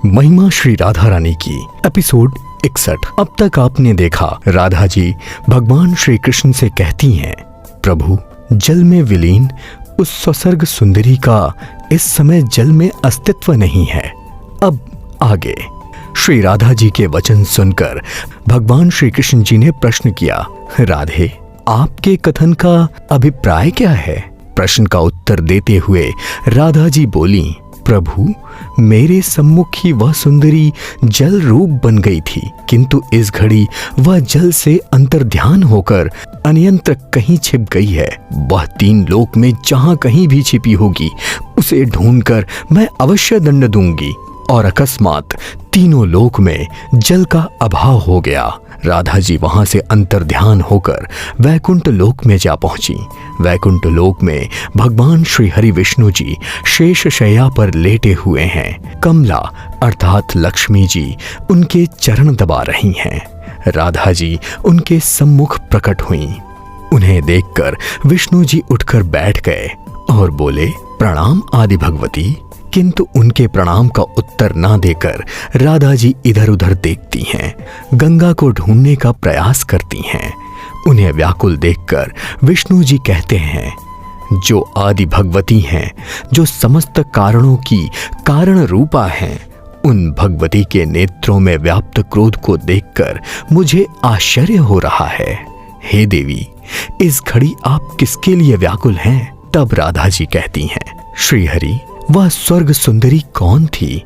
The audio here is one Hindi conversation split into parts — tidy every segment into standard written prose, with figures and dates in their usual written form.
महिमा श्री राधा रानी की एपिसोड 61। अब तक आपने देखा राधा जी भगवान श्री कृष्ण से कहती हैं, प्रभु जल में विलीन उस ससर्ग सुंदरी का इस समय जल में अस्तित्व नहीं है। अब आगे श्री राधा जी के वचन सुनकर भगवान श्री कृष्ण जी ने प्रश्न किया, राधे आपके कथन का अभिप्राय क्या है? प्रश्न का उत्तर देते हुए राधा जी बोली, प्रभु मेरे सम्मुख ही वह सुंदरी जल रूप बन गई थी, किंतु इस घड़ी वह जल से अंतर्ध्यान होकर अन्यंत्र कहीं छिप गई है। वह 3 लोक में जहां कहीं भी छिपी होगी उसे ढूंढकर मैं अवश्य दंड दूंगी। और अकस्मात तीनों लोक में जल का अभाव हो गया। राधा जी वहां से अंतर्ध्यान होकर वैकुंठ लोक में जा पहुंची। वैकुंठ लोक में भगवान श्री हरि विष्णु जी शेष शैया पर लेटे हुए हैं। कमला अर्थात लक्ष्मी जी उनके चरण दबा रही हैं। राधा जी उनके सम्मुख प्रकट हुईं। उन्हें देखकर विष्णु जी उठकर बैठ गए और बोले, प्रणाम आदि भगवती। किंतु उनके प्रणाम का उत्तर ना देकर राधा जी इधर उधर देखती हैं, गंगा को ढूंढने का प्रयास करती हैं। उन्हें व्याकुल देखकर विष्णु जी कहते हैं, जो आदि भगवती हैं, जो समस्त कारणों की कारण रूपा हैं, उन भगवती के नेत्रों में व्याप्त क्रोध को देखकर मुझे आश्चर्य हो रहा है। हे देवी, इस घड़ी आप किसके लिए व्याकुल हैं? तब राधा जी कहती हैं, श्री हरि वह स्वर्ग सुंदरी कौन थी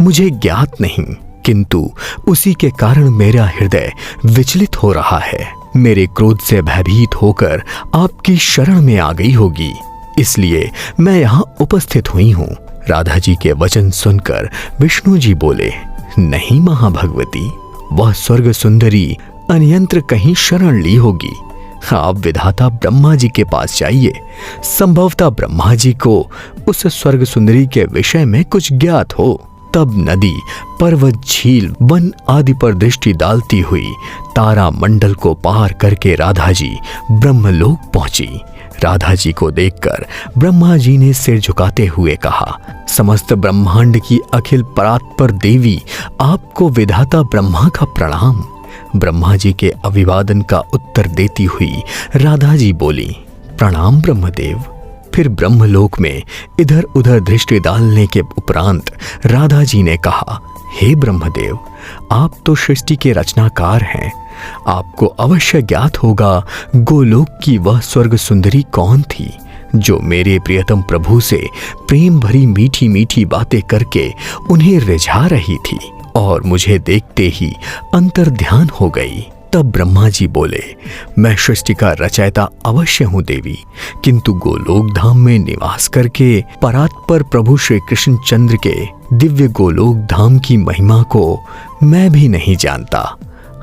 मुझे ज्ञात नहीं, किंतु उसी के कारण मेरा हृदय विचलित हो रहा है। मेरे क्रोध से भयभीत होकर आपकी शरण में आ गई होगी, इसलिए मैं यहाँ उपस्थित हुई हूँ। राधा जी के वचन सुनकर विष्णु जी बोले, नहीं महाभगवती, वह स्वर्ग सुंदरी अन्यंत्र कहीं शरण ली होगी। आप विधाता ब्रह्मा जी के पास जाइए, संभवतः ब्रह्मा जी को उस स्वर्ग सुंदरी के विषय में कुछ ज्ञात हो। तब नदी, पर्वत, झील, वन आदि पर दृष्टि डालती हुई तारा मंडल को पार करके राधा जी ब्रह्मलोक पहुंची। राधा जी को देखकर ब्रह्मा जी ने सिर झुकाते हुए कहा, समस्त ब्रह्मांड की अखिल परात्पर देवी, आपको विधाता ब्रह्मा का प्रणाम। ब्रह्मा जी के अभिवादन का उत्तर देती हुई राधा जी बोली, प्रणाम ब्रह्मदेव। फिर ब्रह्मलोक में इधर उधर दृष्टि डालने के उपरांत राधा जी ने कहा, हे ब्रह्मदेव, आप तो सृष्टि के रचनाकार हैं, आपको अवश्य ज्ञात होगा गोलोक की वह स्वर्ग सुंदरी कौन थी, जो मेरे प्रियतम प्रभु से प्रेम भरी मीठी मीठी बातें करके उन्हें रिझा रही थी और मुझे देखते ही अंतर्ध्यान हो गई। तब ब्रह्मा जी बोले, मैं सृष्टि का रचयिता अवश्य हूँ देवी, किंतु गोलोक धाम में निवास करके परात्पर प्रभु श्री कृष्ण चंद्र के दिव्य गोलोक धाम की महिमा को मैं भी नहीं जानता।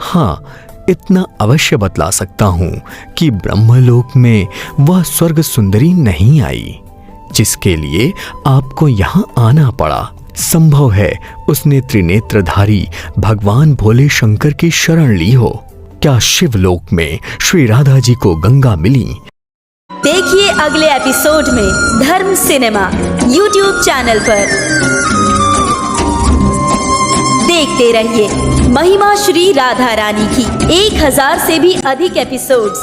हाँ, इतना अवश्य बतला सकता हूँ कि ब्रह्मलोक में वह स्वर्ग सुंदरी नहीं आई, जिसके लिए आपको यहाँ आना पड़ा। संभव है उसने त्रिनेत्रधारी भगवान भोले शंकर की शरण ली हो। क्या शिवलोक में श्री राधा जी को गंगा मिली? देखिए अगले एपिसोड में धर्म सिनेमा YouTube चैनल पर। देखते रहिए महिमा श्री राधा रानी की 1000 से भी अधिक एपिसोड्स